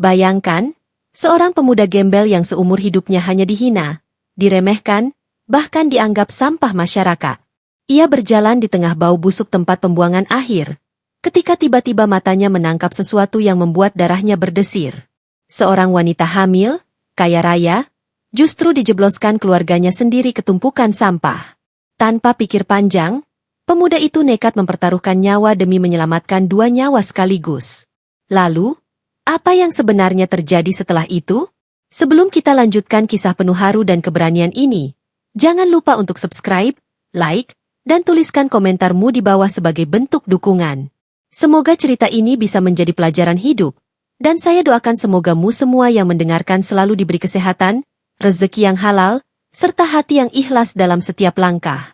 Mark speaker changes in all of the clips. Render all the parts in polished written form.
Speaker 1: Bayangkan, seorang pemuda gembel yang seumur hidupnya hanya dihina, diremehkan, bahkan dianggap sampah masyarakat. Ia berjalan di tengah bau busuk tempat pembuangan akhir, ketika tiba-tiba matanya menangkap sesuatu yang membuat darahnya berdesir. Seorang wanita hamil, kaya raya, justru dijebloskan keluarganya sendiri ke tumpukan sampah. Tanpa pikir panjang, pemuda itu nekat mempertaruhkan nyawa demi menyelamatkan 2 nyawa sekaligus. Lalu, apa yang sebenarnya terjadi setelah itu? Sebelum kita lanjutkan kisah penuh haru dan keberanian ini, jangan lupa untuk subscribe, like, dan tuliskan komentarmu di bawah sebagai bentuk dukungan. Semoga cerita ini bisa menjadi pelajaran hidup, dan saya doakan semoga semua yang mendengarkan selalu diberi kesehatan, rezeki yang halal, serta hati yang ikhlas dalam setiap langkah.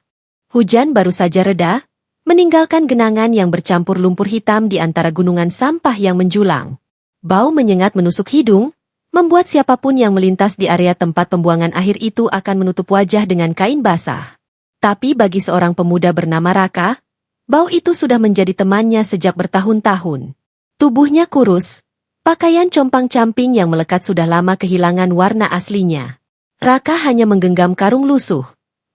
Speaker 1: Hujan baru saja reda, meninggalkan genangan yang bercampur lumpur hitam di antara gunungan sampah yang menjulang. Bau menyengat menusuk hidung, membuat siapapun yang melintas di area tempat pembuangan akhir itu akan menutup wajah dengan kain basah. Tapi bagi seorang pemuda bernama Raka, bau itu sudah menjadi temannya sejak bertahun-tahun. Tubuhnya kurus, pakaian compang-camping yang melekat sudah lama kehilangan warna aslinya. Raka hanya menggenggam karung lusuh,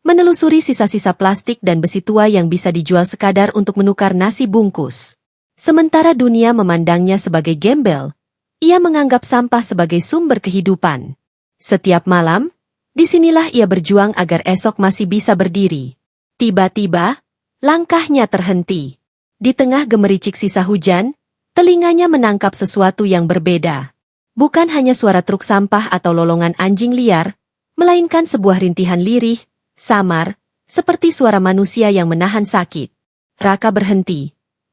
Speaker 1: menelusuri sisa-sisa plastik dan besi tua yang bisa dijual sekadar untuk menukar nasi bungkus. Sementara dunia memandangnya sebagai gembel, ia menganggap sampah sebagai sumber kehidupan. Setiap malam, disinilah ia berjuang agar esok masih bisa berdiri. Tiba-tiba, langkahnya terhenti. Di tengah gemericik sisa hujan, telinganya menangkap sesuatu yang berbeda. Bukan hanya suara truk sampah atau lolongan anjing liar, melainkan sebuah rintihan lirih, samar, seperti suara manusia yang menahan sakit. Raka berhenti.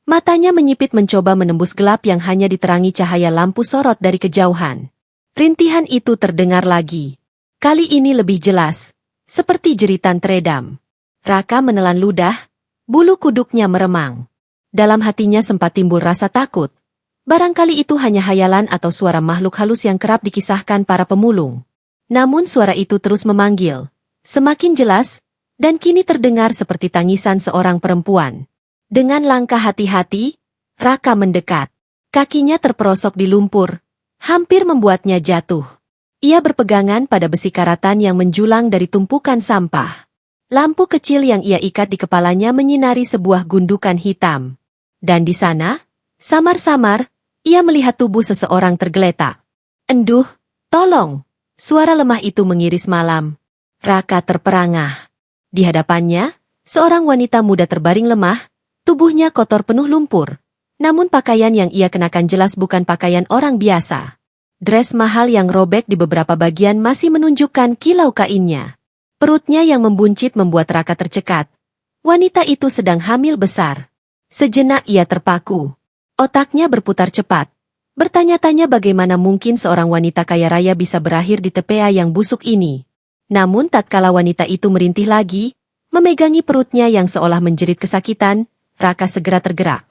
Speaker 1: Matanya menyipit mencoba menembus gelap yang hanya diterangi cahaya lampu sorot dari kejauhan. Rintihan itu terdengar lagi. Kali ini lebih jelas, seperti jeritan teredam. Raka menelan ludah, bulu kuduknya meremang. Dalam hatinya sempat timbul rasa takut. Barangkali itu hanya hayalan atau suara makhluk halus yang kerap dikisahkan para pemulung. Namun suara itu terus memanggil, semakin jelas, dan kini terdengar seperti tangisan seorang perempuan. Dengan langkah hati-hati, Raka mendekat. Kakinya terperosok di lumpur, hampir membuatnya jatuh. Ia berpegangan pada besi karatan yang menjulang dari tumpukan sampah. Lampu kecil yang ia ikat di kepalanya menyinari sebuah gundukan hitam. Dan di sana, samar-samar, ia melihat tubuh seseorang tergeletak. "Enduh, tolong!" Suara lemah itu mengiris malam. Raka terperangah. Di hadapannya, seorang wanita muda terbaring lemah, tubuhnya kotor penuh lumpur. Namun pakaian yang ia kenakan jelas bukan pakaian orang biasa. Dress mahal yang robek di beberapa bagian masih menunjukkan kilau kainnya. Perutnya yang membuncit membuat Raka tercekat. Wanita itu sedang hamil besar. Sejenak ia terpaku. Otaknya berputar cepat. Bertanya-tanya bagaimana mungkin seorang wanita kaya raya bisa berakhir di tepea yang busuk ini. Namun tatkala wanita itu merintih lagi, memegangi perutnya yang seolah menjerit kesakitan, Raka segera tergerak.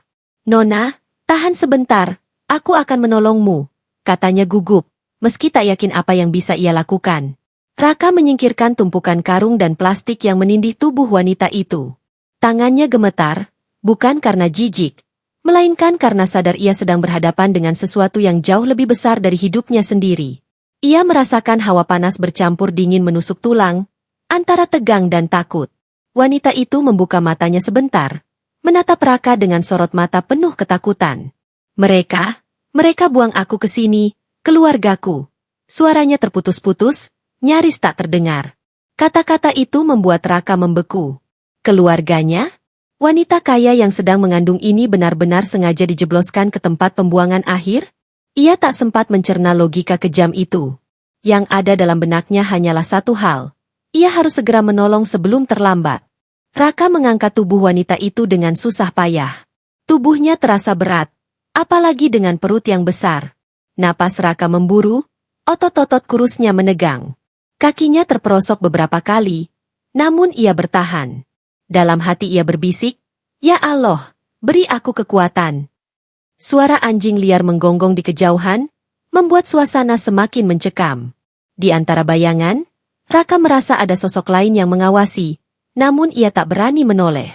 Speaker 1: "Nona, tahan sebentar, aku akan menolongmu," katanya gugup, meski tak yakin apa yang bisa ia lakukan. Raka menyingkirkan tumpukan karung dan plastik yang menindih tubuh wanita itu. Tangannya gemetar, bukan karena jijik, melainkan karena sadar ia sedang berhadapan dengan sesuatu yang jauh lebih besar dari hidupnya sendiri. Ia merasakan hawa panas bercampur dingin menusuk tulang, antara tegang dan takut. Wanita itu membuka matanya sebentar, menatap Raka dengan sorot mata penuh ketakutan. Mereka buang aku ke sini, keluargaku." Suaranya terputus-putus, nyaris tak terdengar. Kata-kata itu membuat Raka membeku. Keluarganya? Wanita kaya yang sedang mengandung ini benar-benar sengaja dijebloskan ke tempat pembuangan akhir? Ia tak sempat mencerna logika kejam itu. Yang ada dalam benaknya hanyalah satu hal. Ia harus segera menolong sebelum terlambat. Raka mengangkat tubuh wanita itu dengan susah payah. Tubuhnya terasa berat, apalagi dengan perut yang besar. Napas Raka memburu, otot-otot kurusnya menegang. Kakinya terperosok beberapa kali, namun ia bertahan. Dalam hati ia berbisik, "Ya Allah, beri aku kekuatan." Suara anjing liar menggonggong di kejauhan, membuat suasana semakin mencekam. Di antara bayangan, Raka merasa ada sosok lain yang mengawasi, namun ia tak berani menoleh.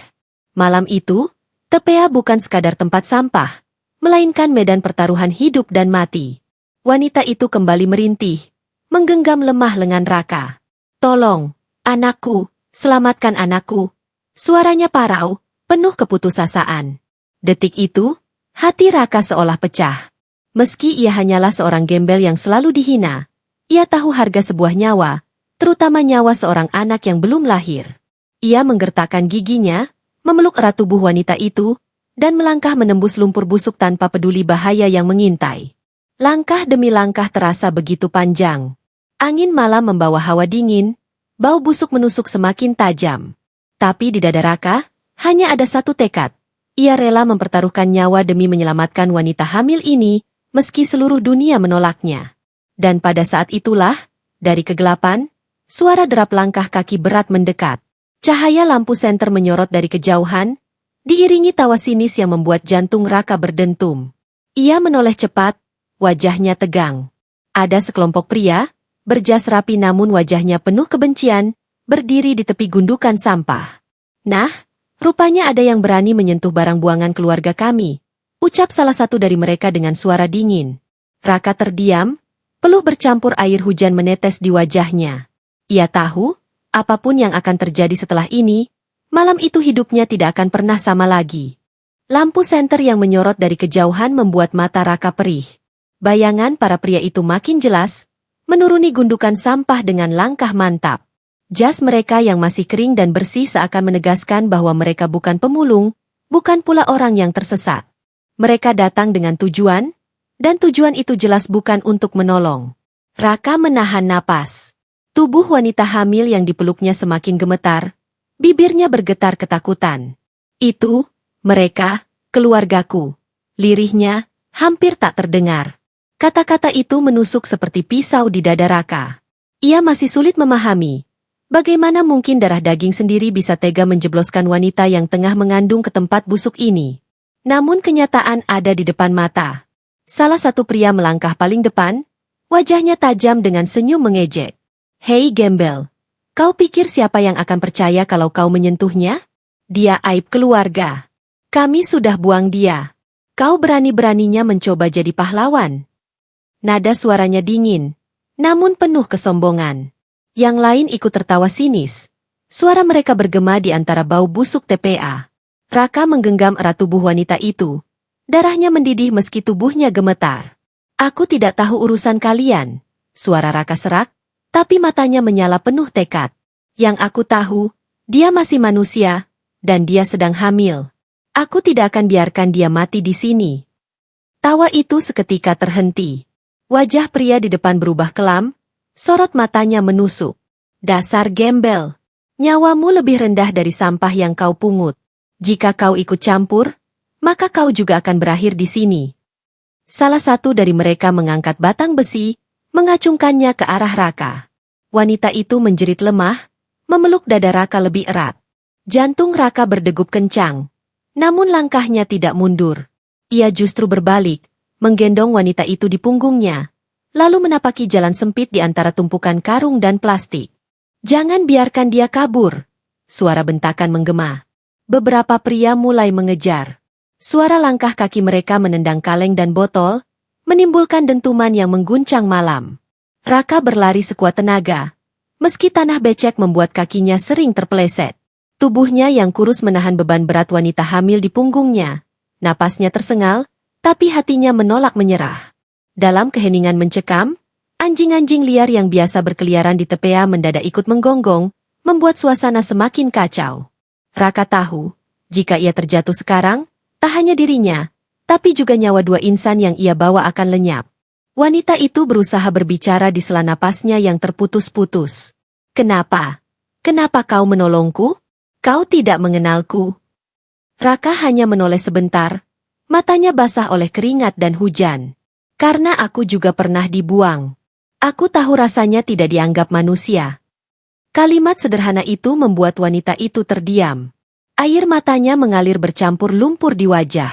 Speaker 1: Malam itu, tepea bukan sekadar tempat sampah, melainkan medan pertaruhan hidup dan mati. Wanita itu kembali merintih, menggenggam lemah lengan Raka. "Tolong, anakku, selamatkan anakku." Suaranya parau, penuh keputusasaan. Detik itu, hati Raka seolah pecah. Meski ia hanyalah seorang gembel yang selalu dihina, ia tahu harga sebuah nyawa, terutama nyawa seorang anak yang belum lahir. Ia menggertakkan giginya, memeluk erat tubuh wanita itu, dan melangkah menembus lumpur busuk tanpa peduli bahaya yang mengintai. Langkah demi langkah terasa begitu panjang. Angin malam membawa hawa dingin, bau busuk menusuk semakin tajam. Tapi di dada Raka, hanya ada satu tekad. Ia rela mempertaruhkan nyawa demi menyelamatkan wanita hamil ini, meski seluruh dunia menolaknya. Dan pada saat itulah, dari kegelapan, suara derap langkah kaki berat mendekat. Cahaya lampu senter menyorot dari kejauhan, diiringi tawa sinis yang membuat jantung Raka berdentum. Ia menoleh cepat, wajahnya tegang. Ada sekelompok pria, berjas rapi namun wajahnya penuh kebencian, berdiri di tepi gundukan sampah. "Nah, rupanya ada yang berani menyentuh barang buangan keluarga kami," ucap salah satu dari mereka dengan suara dingin. Raka terdiam, peluh bercampur air hujan menetes di wajahnya. Ia tahu, apapun yang akan terjadi setelah ini, malam itu hidupnya tidak akan pernah sama lagi. Lampu senter yang menyorot dari kejauhan membuat mata Raka perih. Bayangan para pria itu makin jelas, menuruni gundukan sampah dengan langkah mantap. Jas mereka yang masih kering dan bersih seakan menegaskan bahwa mereka bukan pemulung, bukan pula orang yang tersesat. Mereka datang dengan tujuan, dan tujuan itu jelas bukan untuk menolong. Raka menahan napas. Tubuh wanita hamil yang dipeluknya semakin gemetar, bibirnya bergetar ketakutan. "Itu, mereka, keluargaku." Lirihnya, hampir tak terdengar. Kata-kata itu menusuk seperti pisau di dada Raka. Ia masih sulit memahami. Bagaimana mungkin darah daging sendiri bisa tega menjebloskan wanita yang tengah mengandung ke tempat busuk ini? Namun kenyataan ada di depan mata. Salah satu pria melangkah paling depan, wajahnya tajam dengan senyum mengejek. "Hei gembel, kau pikir siapa yang akan percaya kalau kau menyentuhnya? Dia aib keluarga. Kami sudah buang dia. Kau berani-beraninya mencoba jadi pahlawan." Nada suaranya dingin, namun penuh kesombongan. Yang lain ikut tertawa sinis. Suara mereka bergema di antara bau busuk TPA. Raka menggenggam erat tubuh wanita itu. Darahnya mendidih meski tubuhnya gemetar. "Aku tidak tahu urusan kalian." Suara Raka serak, tapi matanya menyala penuh tekad. "Yang aku tahu, dia masih manusia, dan dia sedang hamil. Aku tidak akan biarkan dia mati di sini." Tawa itu seketika terhenti. Wajah pria di depan berubah kelam, sorot matanya menusuk. "Dasar gembel, nyawamu lebih rendah dari sampah yang kau pungut. Jika kau ikut campur, maka kau juga akan berakhir di sini." Salah satu dari mereka mengangkat batang besi, mengacungkannya ke arah Raka. Wanita itu menjerit lemah, memeluk dada Raka lebih erat. Jantung Raka berdegup kencang, namun langkahnya tidak mundur. Ia justru berbalik, menggendong wanita itu di punggungnya, lalu menapaki jalan sempit di antara tumpukan karung dan plastik. "Jangan biarkan dia kabur." Suara bentakan menggema. Beberapa pria mulai mengejar. Suara langkah kaki mereka menendang kaleng dan botol, menimbulkan dentuman yang mengguncang malam. Raka berlari sekuat tenaga, meski tanah becek membuat kakinya sering terpeleset. Tubuhnya yang kurus menahan beban berat wanita hamil di punggungnya. Napasnya tersengal, tapi hatinya menolak menyerah. Dalam keheningan mencekam, anjing-anjing liar yang biasa berkeliaran di TPA mendadak ikut menggonggong, membuat suasana semakin kacau. Raka tahu, jika ia terjatuh sekarang, tak hanya dirinya, tapi juga nyawa dua insan yang ia bawa akan lenyap. Wanita itu berusaha berbicara di sela napasnya yang terputus-putus. "Kenapa? Kenapa kau menolongku? Kau tidak mengenalku." Raka hanya menoleh sebentar, matanya basah oleh keringat dan hujan. "Karena aku juga pernah dibuang. Aku tahu rasanya tidak dianggap manusia." Kalimat sederhana itu membuat wanita itu terdiam. Air matanya mengalir bercampur lumpur di wajah.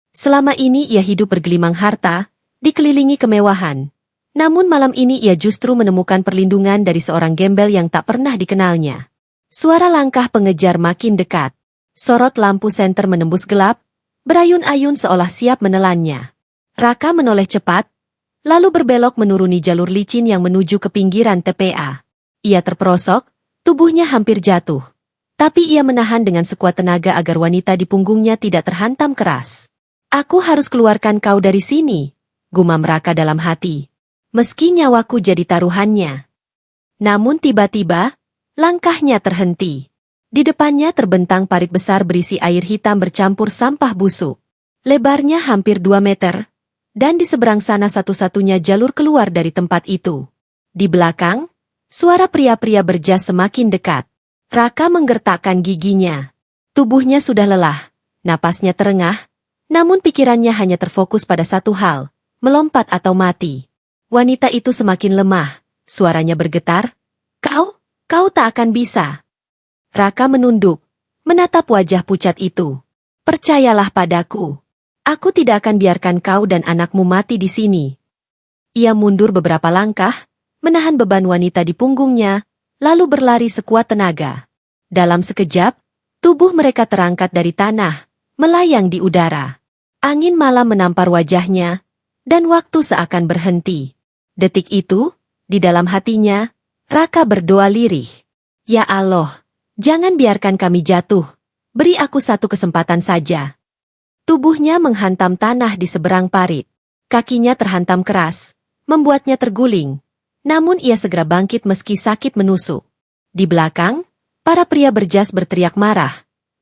Speaker 1: Selama ini ia hidup bergelimang harta, dikelilingi kemewahan. Namun malam ini ia justru menemukan perlindungan dari seorang gembel yang tak pernah dikenalnya. Suara langkah pengejar makin dekat. Sorot lampu senter menembus gelap, berayun-ayun seolah siap menelannya. Raka menoleh cepat, lalu berbelok menuruni jalur licin yang menuju ke pinggiran TPA. Ia terperosok, tubuhnya hampir jatuh. Tapi ia menahan dengan sekuat tenaga agar wanita di punggungnya tidak terhantam keras. Aku harus keluarkan kau dari sini, gumam Raka dalam hati. Meski nyawaku jadi taruhannya. Namun tiba-tiba, langkahnya terhenti. Di depannya terbentang parit besar berisi air hitam bercampur sampah busuk. Lebarnya hampir 2 meter, dan di seberang sana satu-satunya jalur keluar dari tempat itu. Di belakang, suara pria-pria berjas semakin dekat. Raka menggertakkan giginya. Tubuhnya sudah lelah, napasnya terengah, namun pikirannya hanya terfokus pada satu hal, melompat atau mati. Wanita itu semakin lemah, suaranya bergetar. Kau tak akan bisa. Raka menunduk, menatap wajah pucat itu. Percayalah padaku. Aku tidak akan biarkan kau dan anakmu mati di sini. Ia mundur beberapa langkah, menahan beban wanita di punggungnya, lalu berlari sekuat tenaga. Dalam sekejap, tubuh mereka terangkat dari tanah, melayang di udara. Angin malam menampar wajahnya, dan waktu seakan berhenti. Detik itu, di dalam hatinya, Raka berdoa lirih. Ya Allah, jangan biarkan kami jatuh. Beri aku satu kesempatan saja. Tubuhnya menghantam tanah di seberang parit. Kakinya terhantam keras, membuatnya terguling. Namun ia segera bangkit meski sakit menusuk. Di belakang, para pria berjas berteriak marah.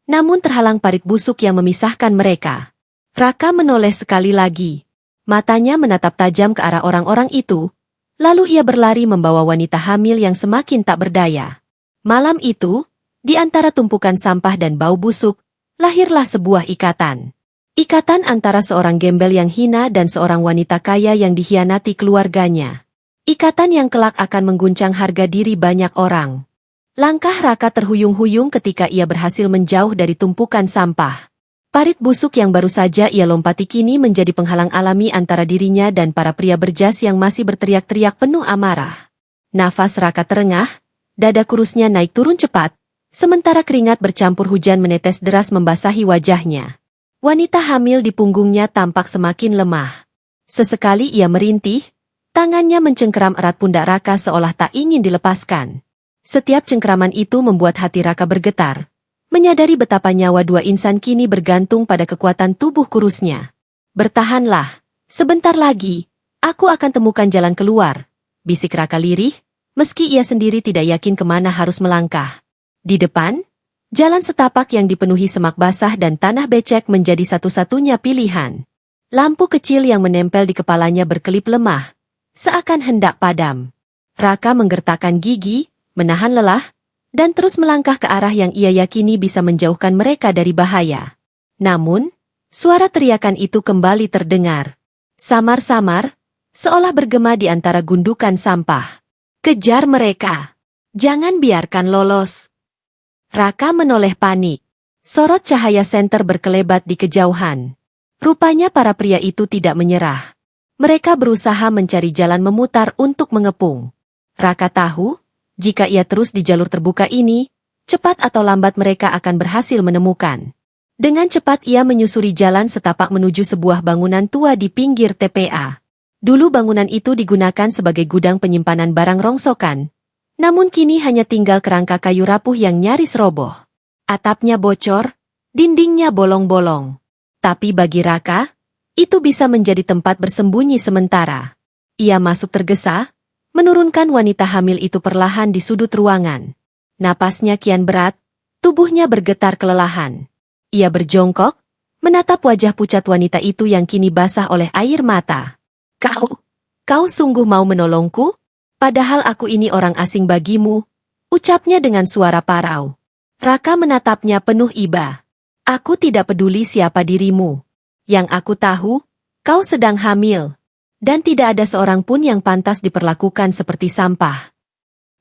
Speaker 1: Namun terhalang parit busuk yang memisahkan mereka. Raka menoleh sekali lagi. Matanya menatap tajam ke arah orang-orang itu. Lalu ia berlari membawa wanita hamil yang semakin tak berdaya. Malam itu, di antara tumpukan sampah dan bau busuk, lahirlah sebuah ikatan. Ikatan antara seorang gembel yang hina dan seorang wanita kaya yang dikhianati keluarganya. Ikatan yang kelak akan mengguncang harga diri banyak orang. Langkah Raka terhuyung-huyung ketika ia berhasil menjauh dari tumpukan sampah. Parit busuk yang baru saja ia lompati kini menjadi penghalang alami antara dirinya dan para pria berjas yang masih berteriak-teriak penuh amarah. Nafas Raka terengah, dada kurusnya naik turun cepat, sementara keringat bercampur hujan menetes deras membasahi wajahnya. Wanita hamil di punggungnya tampak semakin lemah. Sesekali ia merintih, tangannya mencengkeram erat pundak Raka seolah tak ingin dilepaskan. Setiap cengkeraman itu membuat hati Raka bergetar, menyadari betapa nyawa dua insan kini bergantung pada kekuatan tubuh kurusnya. Bertahanlah, sebentar lagi, aku akan temukan jalan keluar, bisik Raka lirih, meski ia sendiri tidak yakin kemana harus melangkah. Di depan, jalan setapak yang dipenuhi semak basah dan tanah becek menjadi satu-satunya pilihan. Lampu kecil yang menempel di kepalanya berkelip lemah, seakan hendak padam. Raka menggertakkan gigi, menahan lelah, dan terus melangkah ke arah yang ia yakini bisa menjauhkan mereka dari bahaya. Namun, suara teriakan itu kembali terdengar. Samar-samar, seolah bergema di antara gundukan sampah. Kejar mereka! Jangan biarkan lolos! Raka menoleh panik. Sorot cahaya senter berkelebat di kejauhan. Rupanya para pria itu tidak menyerah. Mereka berusaha mencari jalan memutar untuk mengepung. Raka tahu, jika ia terus di jalur terbuka ini, cepat atau lambat mereka akan berhasil menemukan. Dengan cepat ia menyusuri jalan setapak menuju sebuah bangunan tua di pinggir TPA. Dulu bangunan itu digunakan sebagai gudang penyimpanan barang rongsokan, namun kini hanya tinggal kerangka kayu rapuh yang nyaris roboh. Atapnya bocor, dindingnya bolong-bolong. Tapi bagi Raka, itu bisa menjadi tempat bersembunyi sementara. Ia masuk tergesa, menurunkan wanita hamil itu perlahan di sudut ruangan. Napasnya kian berat, tubuhnya bergetar kelelahan. Ia berjongkok, menatap wajah pucat wanita itu yang kini basah oleh air mata. Kau sungguh mau menolongku? Padahal aku ini orang asing bagimu, ucapnya dengan suara parau. Raka menatapnya penuh iba. Aku tidak peduli siapa dirimu. Yang aku tahu, kau sedang hamil. Dan tidak ada seorang pun yang pantas diperlakukan seperti sampah.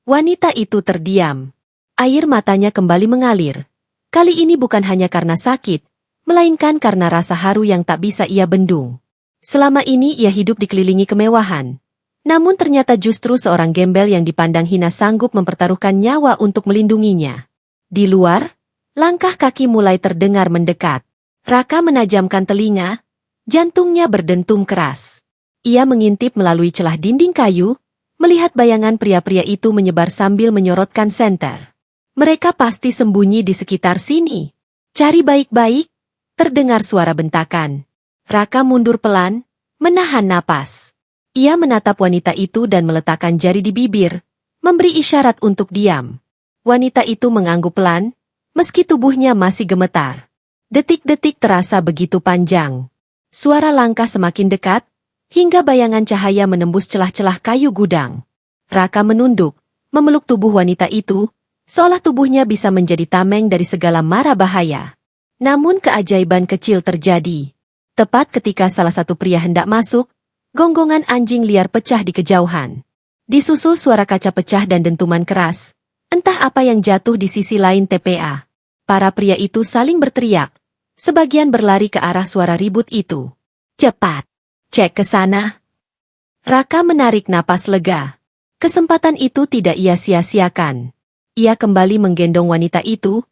Speaker 1: Wanita itu terdiam. Air matanya kembali mengalir. Kali ini bukan hanya karena sakit, melainkan karena rasa haru yang tak bisa ia bendung. Selama ini ia hidup dikelilingi kemewahan. Namun ternyata justru seorang gembel yang dipandang hina sanggup mempertaruhkan nyawa untuk melindunginya. Di luar, langkah kaki mulai terdengar mendekat. Raka menajamkan telinga, jantungnya berdentum keras. Ia mengintip melalui celah dinding kayu, melihat bayangan pria-pria itu menyebar sambil menyorotkan senter. Mereka pasti sembunyi di sekitar sini. Cari baik-baik, terdengar suara bentakan. Raka mundur pelan, menahan napas. Ia menatap wanita itu dan meletakkan jari di bibir, memberi isyarat untuk diam. Wanita itu mengangguk pelan, meski tubuhnya masih gemetar. Detik-detik terasa begitu panjang. Suara langkah semakin dekat, hingga bayangan cahaya menembus celah-celah kayu gudang. Raka menunduk, memeluk tubuh wanita itu, seolah tubuhnya bisa menjadi tameng dari segala mara bahaya. Namun keajaiban kecil terjadi. Tepat ketika salah satu pria hendak masuk, gonggongan anjing liar pecah di kejauhan. Disusul suara kaca pecah dan dentuman keras. Entah apa yang jatuh di sisi lain TPA. Para pria itu saling berteriak. Sebagian berlari ke arah suara ribut itu. Cepat! Cek ke sana. Raka menarik napas lega. Kesempatan itu tidak ia sia-siakan. Ia kembali menggendong wanita itu,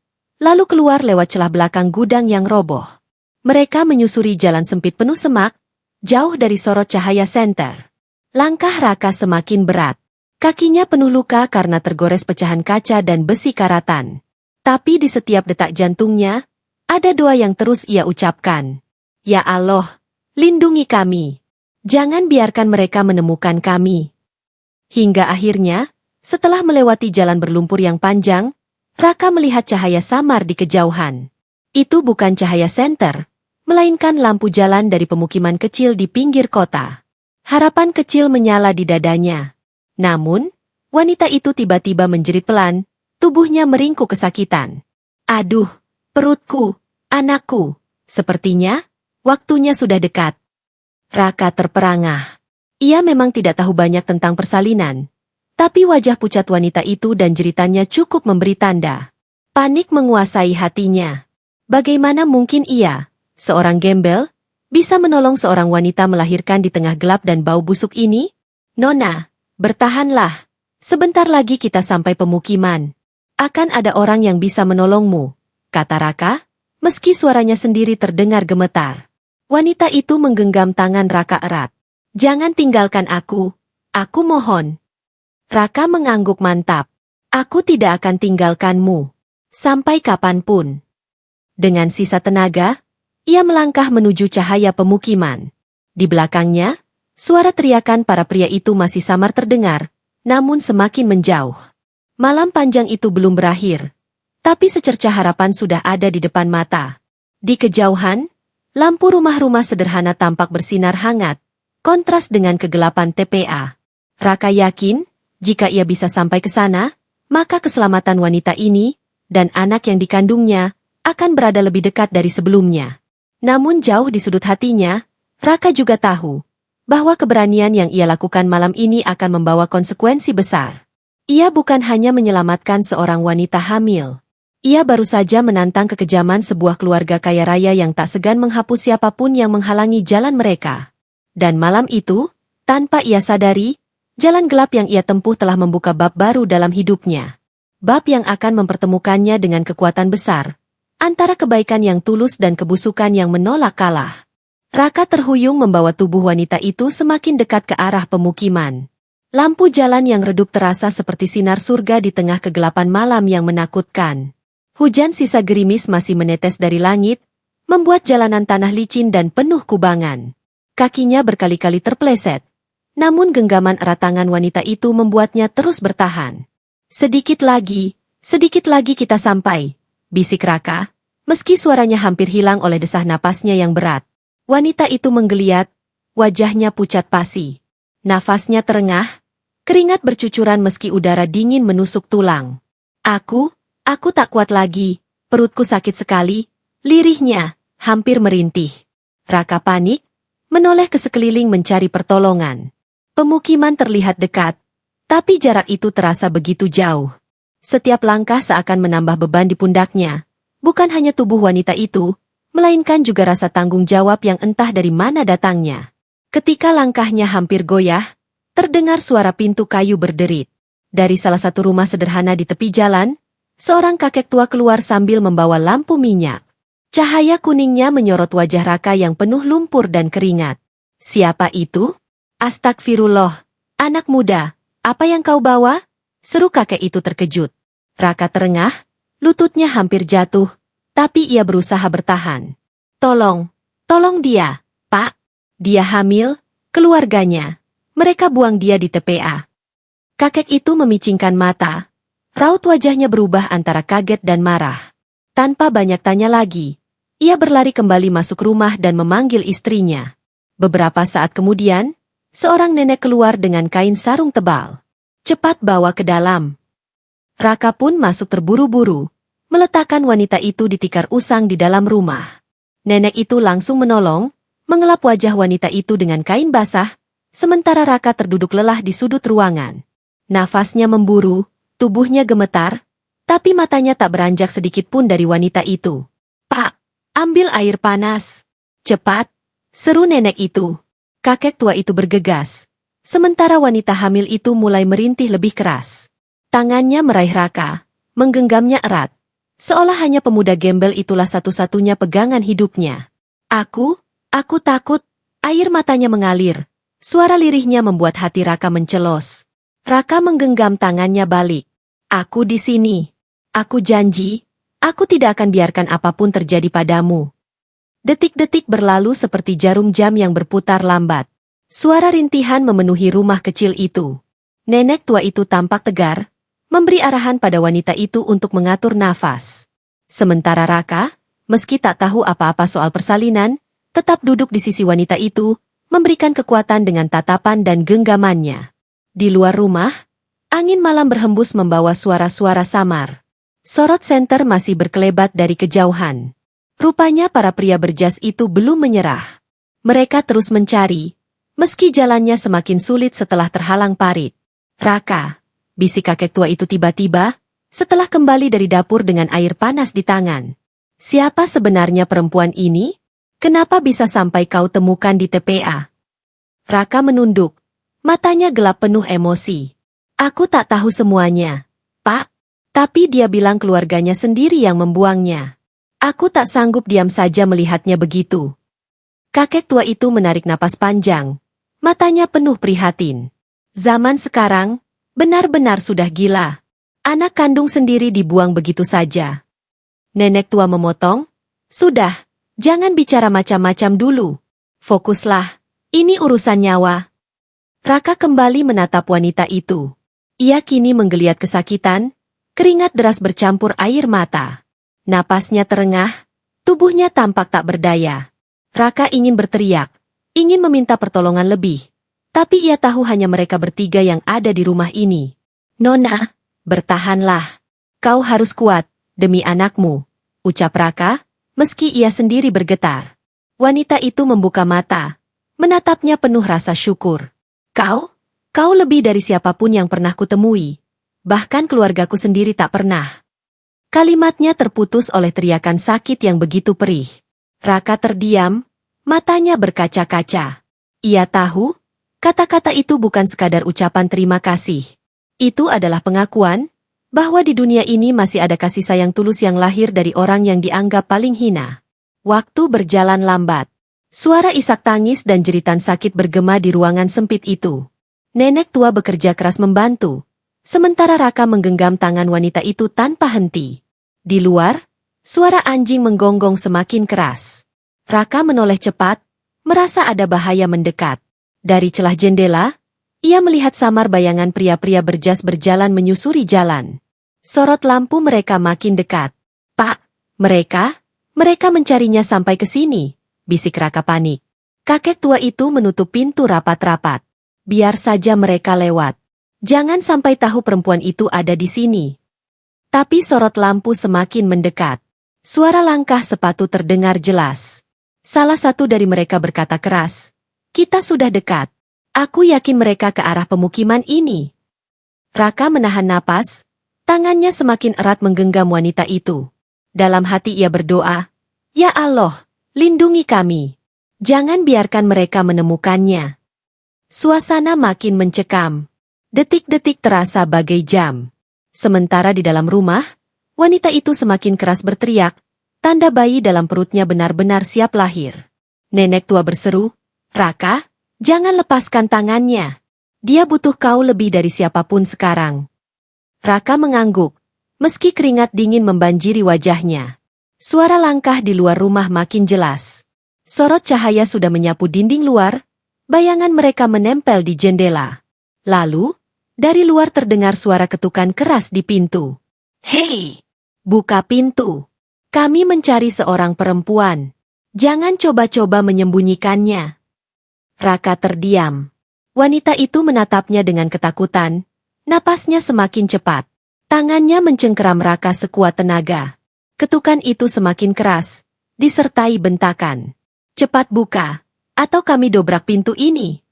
Speaker 1: lalu keluar lewat celah belakang gudang yang roboh. Mereka menyusuri jalan sempit penuh semak, jauh dari sorot cahaya senter. Langkah Raka semakin berat. Kakinya penuh luka karena tergores pecahan kaca dan besi karatan. Tapi di setiap detak jantungnya, ada doa yang terus ia ucapkan. Ya Allah, lindungi kami. Jangan biarkan mereka menemukan kami. Hingga akhirnya, setelah melewati jalan berlumpur yang panjang, Raka melihat cahaya samar di kejauhan. Itu bukan cahaya senter, melainkan lampu jalan dari pemukiman kecil di pinggir kota. Harapan kecil menyala di dadanya. Namun, wanita itu tiba-tiba menjerit pelan, tubuhnya meringkuk kesakitan. Aduh, perutku, anakku, sepertinya waktunya sudah dekat. Raka terperangah. Ia memang tidak tahu banyak tentang persalinan. Tapi wajah pucat wanita itu dan jeritannya cukup memberi tanda. Panik menguasai hatinya. Bagaimana mungkin ia, seorang gembel, bisa menolong seorang wanita melahirkan di tengah gelap dan bau busuk ini? Nona, bertahanlah. Sebentar lagi kita sampai pemukiman. Akan ada orang yang bisa menolongmu, kata Raka, meski suaranya sendiri terdengar gemetar. Wanita itu menggenggam tangan Raka erat. Jangan tinggalkan aku mohon. Raka mengangguk mantap. Aku tidak akan tinggalkanmu. Sampai kapanpun. Dengan sisa tenaga, ia melangkah menuju cahaya pemukiman. Di belakangnya, suara teriakan para pria itu masih samar terdengar, namun semakin menjauh. Malam panjang itu belum berakhir. Tapi secercah harapan sudah ada di depan mata. Di kejauhan, lampu rumah-rumah sederhana tampak bersinar hangat, kontras dengan kegelapan TPA. Raka yakin, jika ia bisa sampai ke sana, maka keselamatan wanita ini, dan anak yang dikandungnya, akan berada lebih dekat dari sebelumnya. Namun jauh di sudut hatinya, Raka juga tahu, bahwa keberanian yang ia lakukan malam ini akan membawa konsekuensi besar. Ia bukan hanya menyelamatkan seorang wanita hamil. Ia baru saja menantang kekejaman sebuah keluarga kaya raya yang tak segan menghapus siapapun yang menghalangi jalan mereka. Dan malam itu, tanpa ia sadari, jalan gelap yang ia tempuh telah membuka bab baru dalam hidupnya. Bab yang akan mempertemukannya dengan kekuatan besar, antara kebaikan yang tulus dan kebusukan yang menolak kalah. Raka terhuyung membawa tubuh wanita itu semakin dekat ke arah pemukiman. Lampu jalan yang redup terasa seperti sinar surga di tengah kegelapan malam yang menakutkan. Hujan sisa gerimis masih menetes dari langit, membuat jalanan tanah licin dan penuh kubangan. Kakinya berkali-kali terpleset. Namun genggaman erat tangan wanita itu membuatnya terus bertahan. Sedikit lagi kita sampai, bisik Raka, meski suaranya hampir hilang oleh desah napasnya yang berat. Wanita itu menggeliat, wajahnya pucat pasi. Nafasnya terengah, keringat bercucuran meski udara dingin menusuk tulang. Aku tak kuat lagi, perutku sakit sekali, lirihnya hampir merintih. Raka panik, menoleh ke sekeliling mencari pertolongan. Pemukiman terlihat dekat, tapi jarak itu terasa begitu jauh. Setiap langkah seakan menambah beban di pundaknya, bukan hanya tubuh wanita itu, melainkan juga rasa tanggung jawab yang entah dari mana datangnya. Ketika langkahnya hampir goyah, terdengar suara pintu kayu berderit. Dari salah satu rumah sederhana di tepi jalan, seorang kakek tua keluar sambil membawa lampu minyak. Cahaya kuningnya menyorot wajah Raka yang penuh lumpur dan keringat. Siapa itu? Astagfirullah, anak muda, apa yang kau bawa? Seru kakek itu terkejut. Raka terengah, lututnya hampir jatuh, tapi ia berusaha bertahan. Tolong dia, Pak. Dia hamil, keluarganya. Mereka buang dia di TPA. Kakek itu memicingkan mata. Raut wajahnya berubah antara kaget dan marah. Tanpa banyak tanya lagi, ia berlari kembali masuk rumah dan memanggil istrinya. Beberapa saat kemudian, seorang nenek keluar dengan kain sarung tebal. Cepat bawa ke dalam. Raka pun masuk terburu-buru, meletakkan wanita itu di tikar usang di dalam rumah. Nenek itu langsung menolong, mengelap wajah wanita itu dengan kain basah, sementara Raka terduduk lelah di sudut ruangan. Nafasnya memburu, tubuhnya gemetar, tapi matanya tak beranjak sedikit pun dari wanita itu. Pak, ambil air panas. Cepat, seru nenek itu. Kakek tua itu bergegas. Sementara wanita hamil itu mulai merintih lebih keras. Tangannya meraih Raka, menggenggamnya erat. Seolah hanya pemuda gembel itulah satu-satunya pegangan hidupnya. Aku takut. Air matanya mengalir. Suara lirihnya membuat hati Raka mencelos. Raka menggenggam tangannya balik. Aku di sini. Aku janji, aku tidak akan biarkan apapun terjadi padamu. Detik-detik berlalu seperti jarum jam yang berputar lambat. Suara rintihan memenuhi rumah kecil itu. Nenek tua itu tampak tegar, memberi arahan pada wanita itu untuk mengatur nafas. Sementara Raka, meski tak tahu apa-apa soal persalinan, tetap duduk di sisi wanita itu, memberikan kekuatan dengan tatapan dan genggamannya. Di luar rumah, angin malam berhembus membawa suara-suara samar. Sorot senter masih berkelebat dari kejauhan. Rupanya para pria berjas itu belum menyerah. Mereka terus mencari, meski jalannya semakin sulit setelah terhalang parit. Raka, bisik kakek tua itu tiba-tiba, setelah kembali dari dapur dengan air panas di tangan. Siapa sebenarnya perempuan ini? Kenapa bisa sampai kau temukan di TPA? Raka menunduk, matanya gelap penuh emosi. Aku tak tahu semuanya, Pak, tapi dia bilang keluarganya sendiri yang membuangnya. Aku tak sanggup diam saja melihatnya begitu. Kakek tua itu menarik napas panjang, matanya penuh prihatin. Zaman sekarang, benar-benar sudah gila. Anak kandung sendiri dibuang begitu saja. Nenek tua memotong, sudah, jangan bicara macam-macam dulu. Fokuslah, ini urusan nyawa. Raka kembali menatap wanita itu. Ia kini menggeliat kesakitan, keringat deras bercampur air mata. Napasnya terengah, tubuhnya tampak tak berdaya. Raka ingin berteriak, ingin meminta pertolongan lebih. Tapi ia tahu hanya mereka bertiga yang ada di rumah ini. Nona, bertahanlah. Kau harus kuat, demi anakmu, ucap Raka, meski ia sendiri bergetar. Wanita itu membuka mata, menatapnya penuh rasa syukur. Kau lebih dari siapapun yang pernah kutemui. Bahkan keluargaku sendiri tak pernah. Kalimatnya terputus oleh teriakan sakit yang begitu perih. Raka terdiam, matanya berkaca-kaca. Ia tahu, kata-kata itu bukan sekadar ucapan terima kasih. Itu adalah pengakuan, bahwa di dunia ini masih ada kasih sayang tulus yang lahir dari orang yang dianggap paling hina. Waktu berjalan lambat. Suara isak tangis dan jeritan sakit bergema di ruangan sempit itu. Nenek tua bekerja keras membantu, sementara Raka menggenggam tangan wanita itu tanpa henti. Di luar, suara anjing menggonggong semakin keras. Raka menoleh cepat, merasa ada bahaya mendekat. Dari celah jendela, ia melihat samar bayangan pria-pria berjas berjalan menyusuri jalan. Sorot lampu mereka makin dekat. Pak, mereka mencarinya sampai ke sini, bisik Raka panik. Kakek tua itu menutup pintu rapat-rapat. Biar saja mereka lewat. Jangan sampai tahu perempuan itu ada di sini. Tapi sorot lampu semakin mendekat. Suara langkah sepatu terdengar jelas. Salah satu dari mereka berkata keras, "Kita sudah dekat. Aku yakin mereka ke arah pemukiman ini." Raka menahan napas, tangannya semakin erat menggenggam wanita itu. Dalam hati ia berdoa, "Ya Allah, lindungi kami. Jangan biarkan mereka menemukannya." Suasana makin mencekam. Detik-detik terasa bagai jam. Sementara di dalam rumah, wanita itu semakin keras berteriak, tanda bayi dalam perutnya benar-benar siap lahir. Nenek tua berseru, "Raka, Jangan lepaskan tangannya. Dia butuh kau lebih dari siapapun sekarang. Raka mengangguk, meski keringat dingin membanjiri wajahnya. Suara langkah di luar rumah makin jelas. Sorot cahaya sudah menyapu dinding luar, bayangan mereka menempel di jendela. Lalu, dari luar terdengar suara ketukan keras di pintu. "Hei! Buka pintu. Kami mencari seorang perempuan. Jangan coba-coba menyembunyikannya." Raka terdiam. Wanita itu menatapnya dengan ketakutan, napasnya semakin cepat. Tangannya mencengkeram Raka sekuat tenaga. Ketukan itu semakin keras, disertai bentakan. "Cepat buka, atau kami dobrak pintu ini."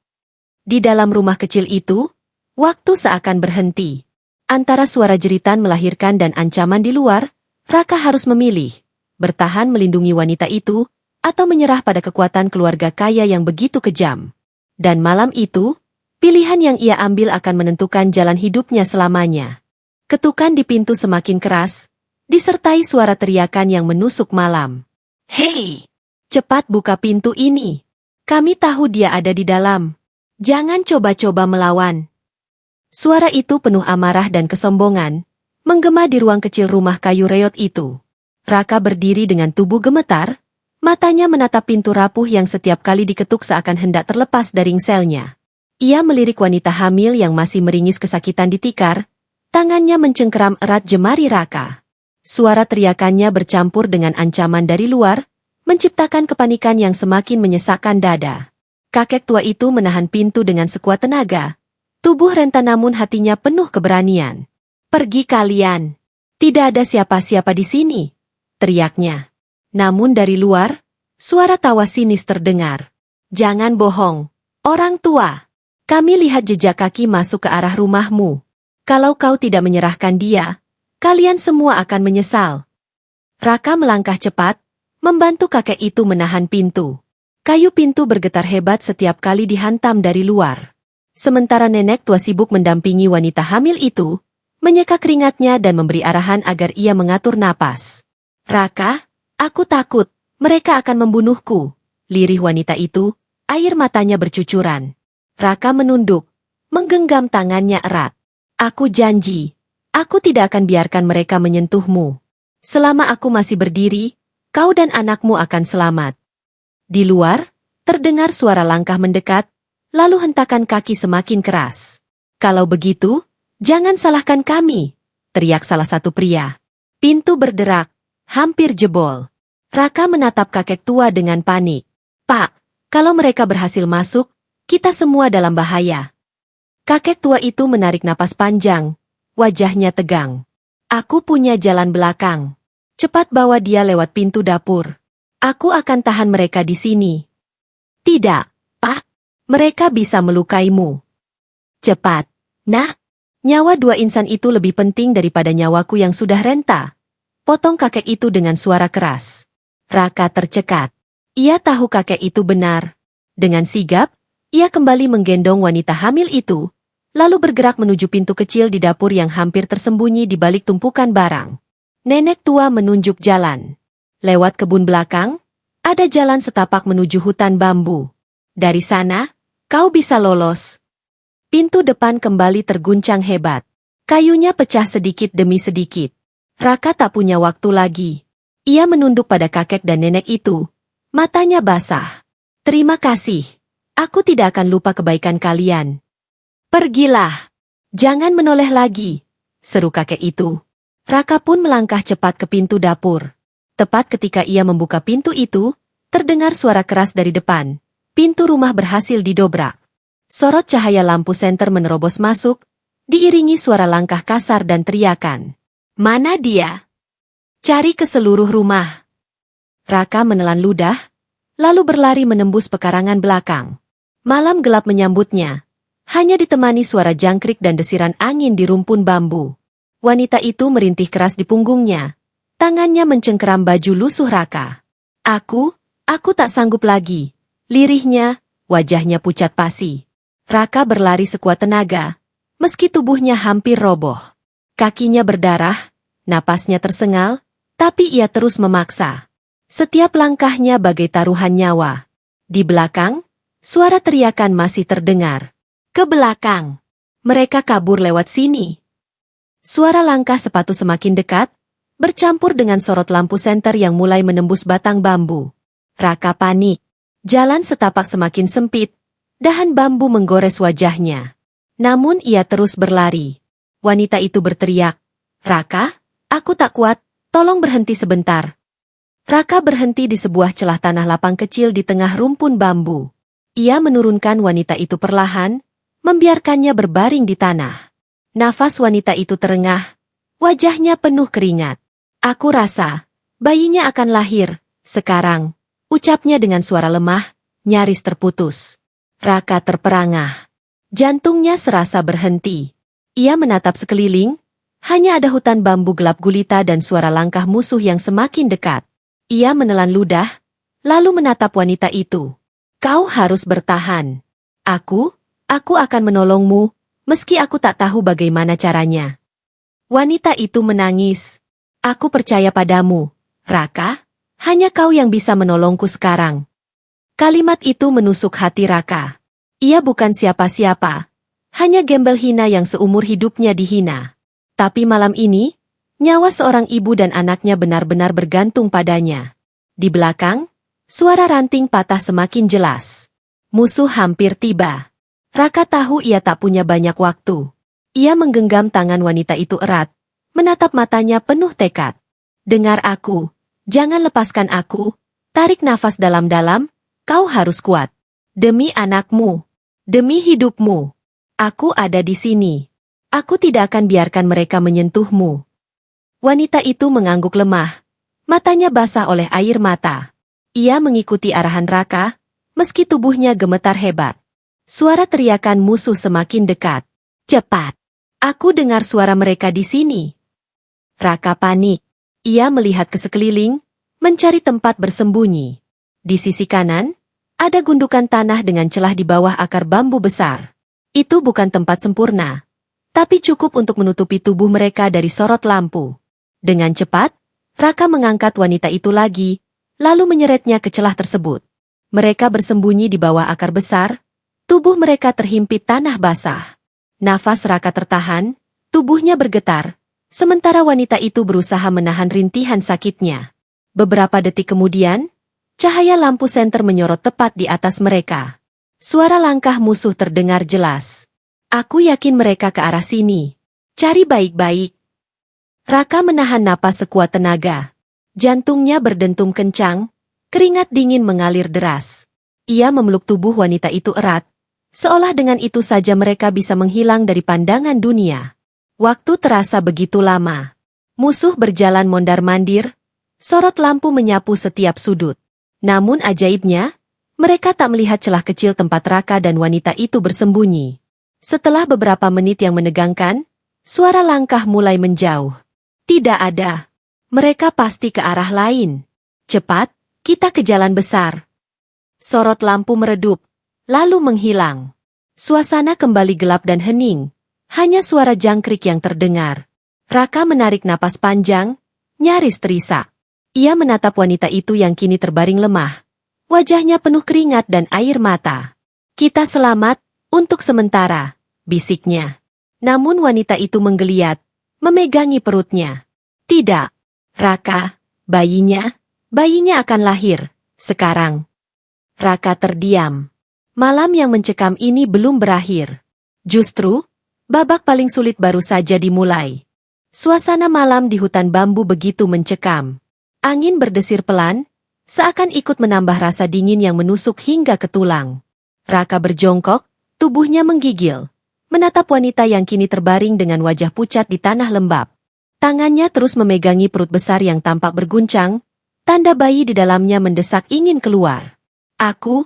Speaker 1: Di dalam rumah kecil itu, waktu seakan berhenti. Antara suara jeritan melahirkan dan ancaman di luar, Raka harus memilih, bertahan melindungi wanita itu, atau menyerah pada kekuatan keluarga kaya yang begitu kejam. Dan malam itu, pilihan yang ia ambil akan menentukan jalan hidupnya selamanya. Ketukan di pintu semakin keras, disertai suara teriakan yang menusuk malam. "Hei! Cepat buka pintu ini. Kami tahu dia ada di dalam. Jangan coba-coba melawan." Suara itu penuh amarah dan kesombongan, menggema di ruang kecil rumah kayu reot itu. Raka berdiri dengan tubuh gemetar, matanya menatap pintu rapuh yang setiap kali diketuk seakan hendak terlepas dari selnya. Ia melirik wanita hamil yang masih meringis kesakitan di tikar, tangannya mencengkeram erat jemari Raka. Suara teriakannya bercampur dengan ancaman dari luar, menciptakan kepanikan yang semakin menyesakkan dada. Kakek tua itu menahan pintu dengan sekuat tenaga, tubuh renta namun hatinya penuh keberanian. "Pergi kalian. Tidak ada siapa-siapa di sini," teriaknya. Namun dari luar, suara tawa sinis terdengar. "Jangan bohong, orang tua. Kami lihat jejak kaki masuk ke arah rumahmu. Kalau kau tidak menyerahkan dia, kalian semua akan menyesal." Raka melangkah cepat, membantu kakek itu menahan pintu. Kayu pintu bergetar hebat setiap kali dihantam dari luar. Sementara nenek tua sibuk mendampingi wanita hamil itu, menyeka keringatnya dan memberi arahan agar ia mengatur napas. "Raka, aku takut, mereka akan membunuhku," lirih wanita itu, air matanya bercucuran. Raka menunduk, menggenggam tangannya erat. "Aku janji. Aku tidak akan biarkan mereka menyentuhmu. Selama aku masih berdiri, kau dan anakmu akan selamat." Di luar, terdengar suara langkah mendekat, lalu hentakan kaki semakin keras. "Kalau begitu, jangan salahkan kami," teriak salah satu pria. Pintu berderak, hampir jebol. Raka menatap kakek tua dengan panik. "Pak, kalau mereka berhasil masuk, kita semua dalam bahaya." Kakek tua itu menarik napas panjang. Wajahnya tegang. "Aku punya jalan belakang. Cepat bawa dia lewat pintu dapur. Aku akan tahan mereka di sini." "Tidak, Pak. Mereka bisa melukaimu." "Cepat, Nak. Nyawa dua insan itu lebih penting daripada nyawaku yang sudah renta," potong kakek itu dengan suara keras. Raka tercekat. Ia tahu kakek itu benar. Dengan sigap, ia kembali menggendong wanita hamil itu, lalu bergerak menuju pintu kecil di dapur yang hampir tersembunyi di balik tumpukan barang. Nenek tua menunjuk jalan. Lewat kebun belakang, ada jalan setapak menuju hutan bambu. Dari sana, kau bisa lolos. Pintu depan kembali terguncang hebat. Kayunya pecah sedikit demi sedikit. Raka tak punya waktu lagi. Ia menunduk pada kakek dan nenek itu. Matanya basah. "Terima kasih. Aku tidak akan lupa kebaikan kalian." "Pergilah. Jangan menoleh lagi," seru kakek itu. Raka pun melangkah cepat ke pintu dapur. Tepat ketika ia membuka pintu itu, terdengar suara keras dari depan. Pintu rumah berhasil didobrak. Sorot cahaya lampu senter menerobos masuk, diiringi suara langkah kasar dan teriakan. "Mana dia? Cari ke seluruh rumah." Raka menelan ludah, lalu berlari menembus pekarangan belakang. Malam gelap menyambutnya. Hanya ditemani suara jangkrik dan desiran angin di rumpun bambu. Wanita itu merintih keras di punggungnya. Tangannya mencengkeram baju lusuh Raka. Aku tak sanggup lagi." Lirihnya, wajahnya pucat pasi. Raka berlari sekuat tenaga, meski tubuhnya hampir roboh. Kakinya berdarah, napasnya tersengal, tapi ia terus memaksa. Setiap langkahnya bagai taruhan nyawa. Di belakang, Suara teriakan masih terdengar. Ke belakang. Mereka kabur lewat sini. Suara langkah sepatu semakin dekat, bercampur dengan sorot lampu senter yang mulai menembus batang bambu. Raka panik. Jalan setapak semakin sempit, dahan bambu menggores wajahnya. Namun ia terus berlari. Wanita itu berteriak, "Raka, aku tak kuat, tolong berhenti sebentar." Raka berhenti di sebuah celah tanah lapang kecil di tengah rumpun bambu. Ia menurunkan wanita itu perlahan, membiarkannya berbaring di tanah. Nafas wanita itu terengah, wajahnya penuh keringat. "Aku rasa, bayinya akan lahir, sekarang," ucapnya dengan suara lemah, nyaris terputus. Raka terperangah. Jantungnya serasa berhenti. Ia menatap sekeliling, hanya ada hutan bambu gelap gulita dan suara langkah musuh yang semakin dekat. Ia menelan ludah, lalu menatap wanita itu. "Kau harus bertahan. Aku akan menolongmu, meski aku tak tahu bagaimana caranya." Wanita itu menangis. "Aku percaya padamu, Raka. Hanya kau yang bisa menolongku sekarang." Kalimat itu menusuk hati Raka. Ia bukan siapa-siapa, hanya gembel hina yang seumur hidupnya dihina. Tapi malam ini, nyawa seorang ibu dan anaknya benar-benar bergantung padanya. Di belakang, suara ranting patah semakin jelas. Musuh hampir tiba. Raka tahu ia tak punya banyak waktu. Ia menggenggam tangan wanita itu erat, menatap matanya penuh tekad. "Dengar aku. Jangan lepaskan aku, tarik nafas dalam-dalam, kau harus kuat. Demi anakmu, demi hidupmu, aku ada di sini. Aku tidak akan biarkan mereka menyentuhmu." Wanita itu mengangguk lemah, matanya basah oleh air mata. Ia mengikuti arahan Raka, meski tubuhnya gemetar hebat. Suara teriakan musuh semakin dekat. "Cepat! Aku dengar suara mereka di sini." Raka panik. Ia melihat ke sekeliling, mencari tempat bersembunyi. Di sisi kanan, ada gundukan tanah dengan celah di bawah akar bambu besar. Itu bukan tempat sempurna, tapi cukup untuk menutupi tubuh mereka dari sorot lampu. Dengan cepat, Raka mengangkat wanita itu lagi, lalu menyeretnya ke celah tersebut. Mereka bersembunyi di bawah akar besar, tubuh mereka terhimpit tanah basah. Nafas Raka tertahan, tubuhnya bergetar, sementara wanita itu berusaha menahan rintihan sakitnya. Beberapa detik kemudian, cahaya lampu senter menyorot tepat di atas mereka. Suara langkah musuh terdengar jelas. "Aku yakin mereka ke arah sini. Cari baik-baik." Raka menahan napas sekuat tenaga. Jantungnya berdentum kencang, keringat dingin mengalir deras. Ia memeluk tubuh wanita itu erat, seolah dengan itu saja mereka bisa menghilang dari pandangan dunia. Waktu terasa begitu lama. Musuh berjalan mondar-mandir, sorot lampu menyapu setiap sudut. Namun ajaibnya, mereka tak melihat celah kecil tempat Raka dan wanita itu bersembunyi. Setelah beberapa menit yang menegangkan, suara langkah mulai menjauh. Tidak ada. Mereka pasti ke arah lain. "Cepat, kita ke jalan besar." Sorot lampu meredup, lalu menghilang. Suasana kembali gelap dan hening. Hanya suara jangkrik yang terdengar. Raka menarik napas panjang, nyaris terisak. Ia menatap wanita itu yang kini terbaring lemah. Wajahnya penuh keringat dan air mata. "Kita selamat, untuk sementara," bisiknya. Namun wanita itu menggeliat, memegangi perutnya. "Tidak, Raka, bayinya akan lahir, sekarang." Raka terdiam. Malam yang mencekam ini belum berakhir. Justru, babak paling sulit baru saja dimulai. Suasana malam di hutan bambu begitu mencekam. Angin berdesir pelan, seakan ikut menambah rasa dingin yang menusuk hingga ke tulang. Raka berjongkok, tubuhnya menggigil, menatap wanita yang kini terbaring dengan wajah pucat di tanah lembab. Tangannya terus memegangi perut besar yang tampak berguncang, tanda bayi di dalamnya mendesak ingin keluar. Aku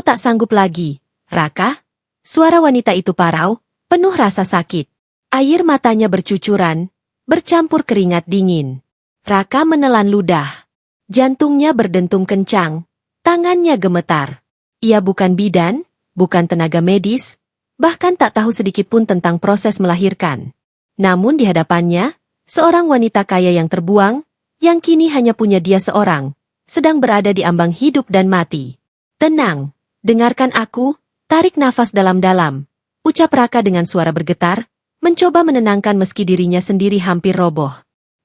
Speaker 1: tak sanggup lagi, Raka." Suara wanita itu parau, penuh rasa sakit. Air matanya bercucuran, bercampur keringat dingin. Raka menelan ludah. Jantungnya berdentum kencang, tangannya gemetar. Ia bukan bidan, bukan tenaga medis, bahkan tak tahu sedikit pun tentang proses melahirkan. Namun di hadapannya, seorang wanita kaya yang terbuang, yang kini hanya punya dia seorang, sedang berada di ambang hidup dan mati. "Tenang, Dengarkan aku, tarik nafas dalam-dalam, ucap Raka dengan suara bergetar, mencoba menenangkan meski dirinya sendiri hampir roboh.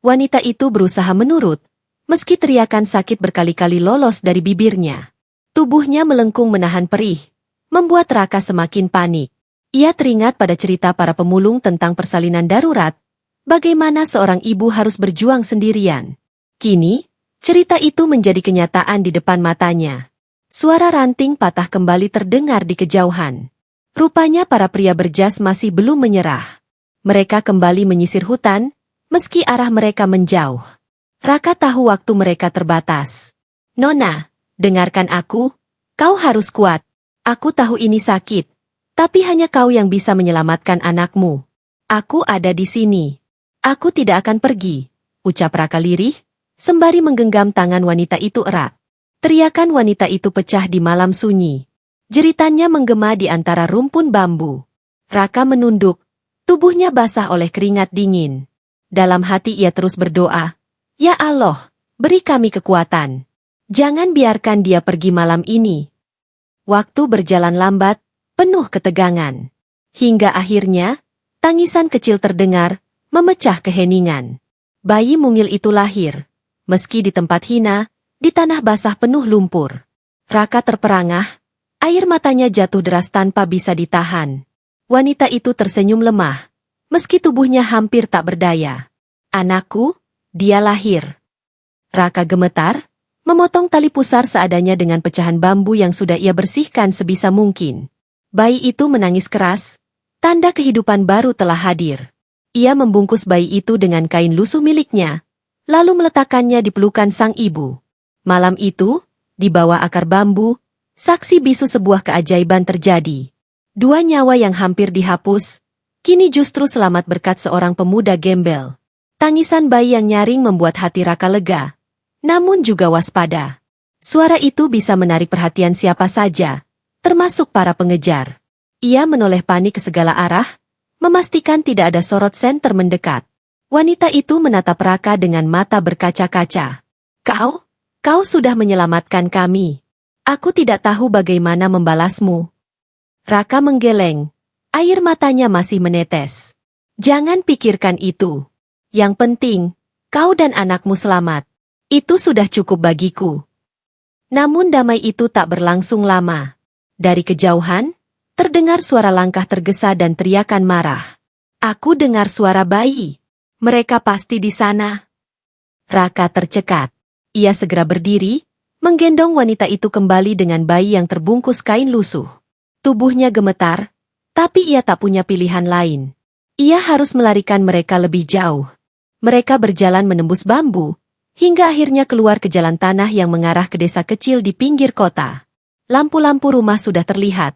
Speaker 1: Wanita itu berusaha menurut, meski teriakan sakit berkali-kali lolos dari bibirnya. Tubuhnya melengkung menahan perih, membuat Raka semakin panik. Ia teringat pada cerita para pemulung tentang persalinan darurat, bagaimana seorang ibu harus berjuang sendirian. Kini, cerita itu menjadi kenyataan di depan matanya. Suara ranting patah kembali terdengar di kejauhan. Rupanya para pria berjas masih belum menyerah. Mereka kembali menyisir hutan, meski arah mereka menjauh. Raka tahu waktu mereka terbatas. Nona, dengarkan aku, kau harus kuat. Aku tahu ini sakit, tapi hanya kau yang bisa menyelamatkan anakmu. Aku ada di sini. Aku tidak akan pergi, ucap Raka lirih, sembari menggenggam tangan wanita itu erat. Teriakan wanita itu pecah di malam sunyi. Jeritannya menggema di antara rumpun bambu. Raka menunduk, tubuhnya basah oleh keringat dingin. Dalam hati ia terus berdoa, "Ya Allah, beri kami kekuatan. Jangan biarkan dia pergi malam ini." Waktu berjalan lambat, penuh ketegangan. Hingga akhirnya, tangisan kecil terdengar, memecah keheningan. Bayi mungil itu lahir. Meski di tempat hina, di tanah basah penuh lumpur. Raka terperangah, air matanya jatuh deras tanpa bisa ditahan. Wanita itu tersenyum lemah, meski tubuhnya hampir tak berdaya. "Anakku, dia lahir." Raka gemetar, memotong tali pusar seadanya dengan pecahan bambu yang sudah ia bersihkan sebisa mungkin. Bayi itu menangis keras, tanda kehidupan baru telah hadir. Ia membungkus bayi itu dengan kain lusuh miliknya, lalu meletakkannya di pelukan sang ibu. Malam itu, di bawah akar bambu, saksi bisu sebuah keajaiban terjadi. 2 nyawa yang hampir dihapus, kini justru selamat berkat seorang pemuda gembel. Tangisan bayi yang nyaring membuat hati Raka lega, namun juga waspada. Suara itu bisa menarik perhatian siapa saja, termasuk para pengejar. Ia menoleh panik ke segala arah, memastikan tidak ada sorot senter mendekat. Wanita itu menatap Raka dengan mata berkaca-kaca. Kau sudah menyelamatkan kami. Aku tidak tahu bagaimana membalasmu." Raka menggeleng, air matanya masih menetes. "Jangan pikirkan itu. Yang penting, kau dan anakmu selamat. Itu sudah cukup bagiku." Namun damai itu tak berlangsung lama. Dari kejauhan, terdengar suara langkah tergesa dan teriakan marah. "Aku dengar suara bayi. Mereka pasti di sana." Raka tercekat. Ia segera berdiri, menggendong wanita itu kembali dengan bayi yang terbungkus kain lusuh. Tubuhnya gemetar, tapi ia tak punya pilihan lain. Ia harus melarikan mereka lebih jauh. Mereka berjalan menembus bambu, hingga akhirnya keluar ke jalan tanah yang mengarah ke desa kecil di pinggir kota. Lampu-lampu rumah sudah terlihat,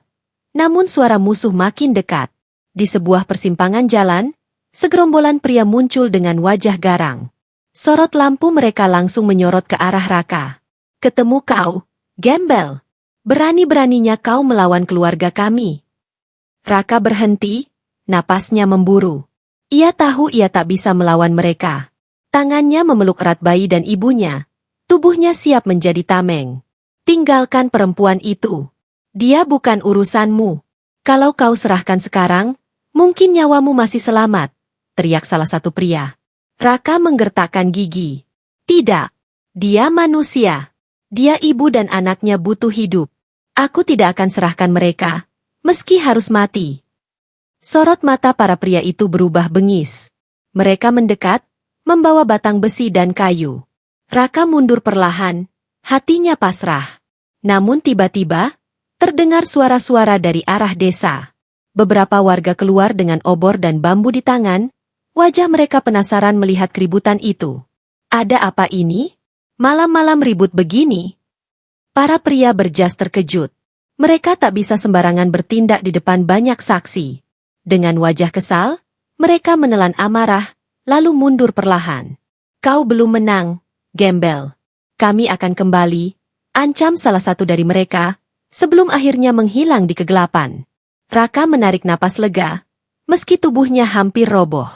Speaker 1: namun suara musuh makin dekat. Di sebuah persimpangan jalan, segerombolan pria muncul dengan wajah garang. Sorot lampu mereka langsung menyorot ke arah Raka. "Ketemu kau, gembel. Berani-beraninya kau melawan keluarga kami." Raka berhenti, napasnya memburu. Ia tahu ia tak bisa melawan mereka. Tangannya memeluk erat bayi dan ibunya. Tubuhnya siap menjadi tameng. "Tinggalkan perempuan itu. Dia bukan urusanmu. Kalau kau serahkan sekarang, mungkin nyawamu masih selamat," teriak salah satu pria. Raka menggertakkan gigi. "Tidak. Dia manusia. Dia ibu dan anaknya butuh hidup. Aku tidak akan serahkan mereka, meski harus mati." Sorot mata para pria itu berubah bengis. Mereka mendekat, membawa batang besi dan kayu. Raka mundur perlahan, hatinya pasrah. Namun tiba-tiba, terdengar suara-suara dari arah desa. Beberapa warga keluar dengan obor dan bambu di tangan, wajah mereka penasaran melihat keributan itu. "Ada apa ini? Malam-malam ribut begini?" Para pria berjas terkejut. Mereka tak bisa sembarangan bertindak di depan banyak saksi. Dengan wajah kesal, mereka menelan amarah, lalu mundur perlahan. "Kau belum menang, gembel. Kami akan kembali," ancam salah satu dari mereka, sebelum akhirnya menghilang di kegelapan. Raka menarik napas lega, meski tubuhnya hampir roboh.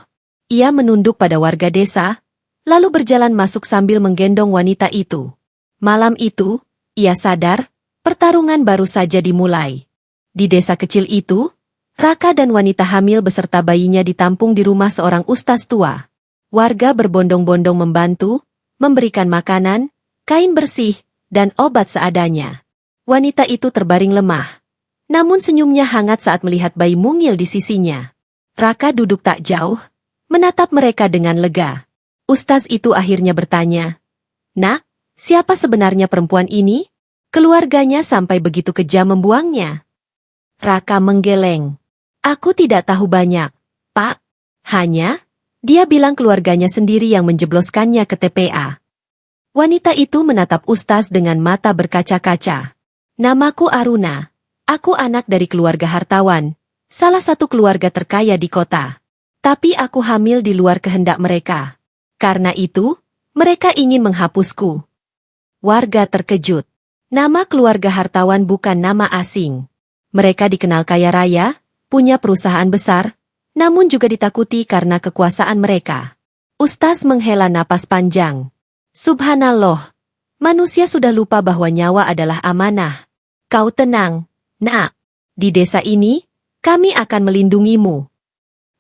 Speaker 1: Ia menunduk pada warga desa, lalu berjalan masuk sambil menggendong wanita itu. Malam itu, ia sadar, Pertarungan baru saja dimulai. Di desa kecil itu, Raka dan wanita hamil beserta bayinya ditampung di rumah seorang ustaz tua. Warga berbondong-bondong membantu, memberikan makanan, kain bersih, dan obat seadanya. Wanita itu terbaring lemah. Namun senyumnya hangat saat melihat bayi mungil di sisinya. Raka duduk tak jauh, menatap mereka dengan lega. Ustaz itu akhirnya bertanya, "Nak, siapa sebenarnya perempuan ini? Keluarganya sampai begitu kejam membuangnya?" Raka menggeleng. "Aku tidak tahu banyak, Pak. Hanya, dia bilang keluarganya sendiri yang menjebloskannya ke TPA." Wanita itu menatap Ustaz dengan mata berkaca-kaca. "Namaku Aruna. Aku anak dari keluarga hartawan, salah satu keluarga terkaya di kota. Tapi aku hamil di luar kehendak mereka. Karena itu, mereka ingin menghapusku." Warga terkejut. Nama keluarga hartawan bukan nama asing. Mereka dikenal kaya raya, punya perusahaan besar, namun juga ditakuti karena kekuasaan mereka. Ustaz menghela napas panjang. "Subhanallah, manusia sudah lupa bahwa nyawa adalah amanah. Kau tenang, Nak. Di desa ini, kami akan melindungimu."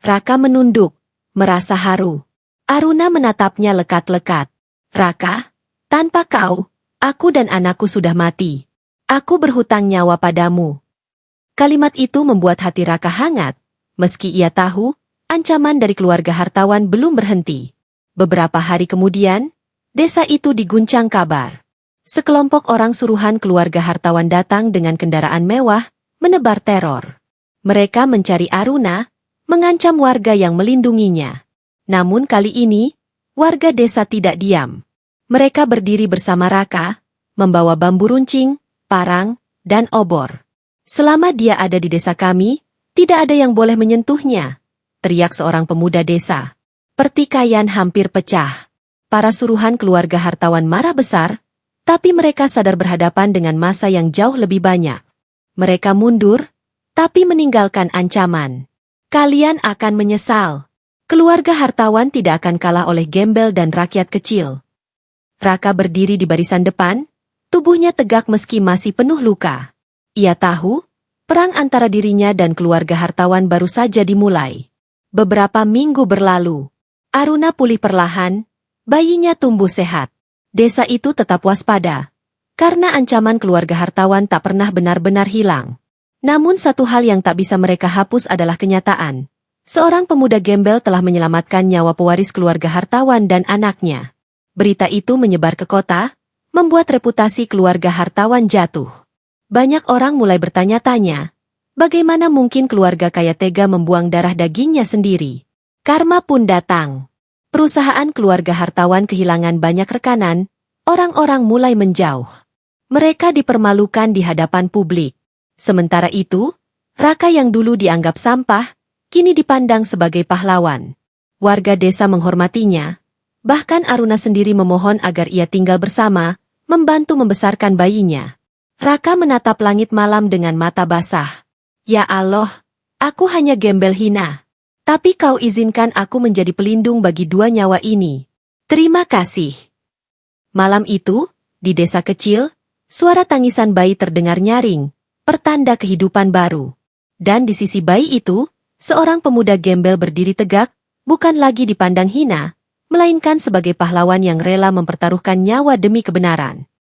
Speaker 1: Raka menunduk, merasa haru. Aruna menatapnya lekat-lekat. "Raka, tanpa kau, aku dan anakku sudah mati. Aku berhutang nyawa padamu." Kalimat itu membuat hati Raka hangat, meski ia tahu, ancaman dari keluarga hartawan belum berhenti. Beberapa hari kemudian, desa itu diguncang kabar. Sekelompok orang suruhan keluarga hartawan datang dengan kendaraan mewah, menebar teror. Mereka mencari Aruna, mengancam warga yang melindunginya. Namun kali ini, warga desa tidak diam. Mereka berdiri bersama Raka, membawa bambu runcing, parang, dan obor. "Selama dia ada di desa kami, tidak ada yang boleh menyentuhnya," teriak seorang pemuda desa. Pertikaian hampir pecah. Para suruhan keluarga hartawan marah besar, tapi mereka sadar berhadapan dengan massa yang jauh lebih banyak. Mereka mundur, tapi meninggalkan ancaman. "Kalian akan menyesal. Keluarga hartawan tidak akan kalah oleh gembel dan rakyat kecil." Raka berdiri di barisan depan, tubuhnya tegak meski masih penuh luka. Ia tahu, perang antara dirinya dan keluarga hartawan baru saja dimulai. Beberapa minggu berlalu. Aruna pulih perlahan, bayinya tumbuh sehat. Desa itu tetap waspada, karena ancaman keluarga hartawan tak pernah benar-benar hilang. Namun satu hal yang tak bisa mereka hapus adalah kenyataan. Seorang pemuda gembel telah menyelamatkan nyawa pewaris keluarga hartawan dan anaknya. Berita itu menyebar ke kota, membuat reputasi keluarga hartawan jatuh. Banyak orang mulai bertanya-tanya, bagaimana mungkin keluarga kaya tega membuang darah dagingnya sendiri? Karma pun datang. Perusahaan keluarga hartawan kehilangan banyak rekanan, orang-orang mulai menjauh. Mereka dipermalukan di hadapan publik. Sementara itu, Raka yang dulu dianggap sampah, kini dipandang sebagai pahlawan. Warga desa menghormatinya, bahkan Aruna sendiri memohon agar ia tinggal bersama, membantu membesarkan bayinya. Raka menatap langit malam dengan mata basah. "Ya Allah, aku hanya gembel hina. Tapi kau izinkan aku menjadi pelindung bagi dua nyawa ini. Terima kasih." Malam itu, di desa kecil, suara tangisan bayi terdengar nyaring, pertanda kehidupan baru. Dan di sisi bayi itu, seorang pemuda gembel berdiri tegak, bukan lagi dipandang hina, melainkan sebagai pahlawan yang rela mempertaruhkan nyawa demi kebenaran.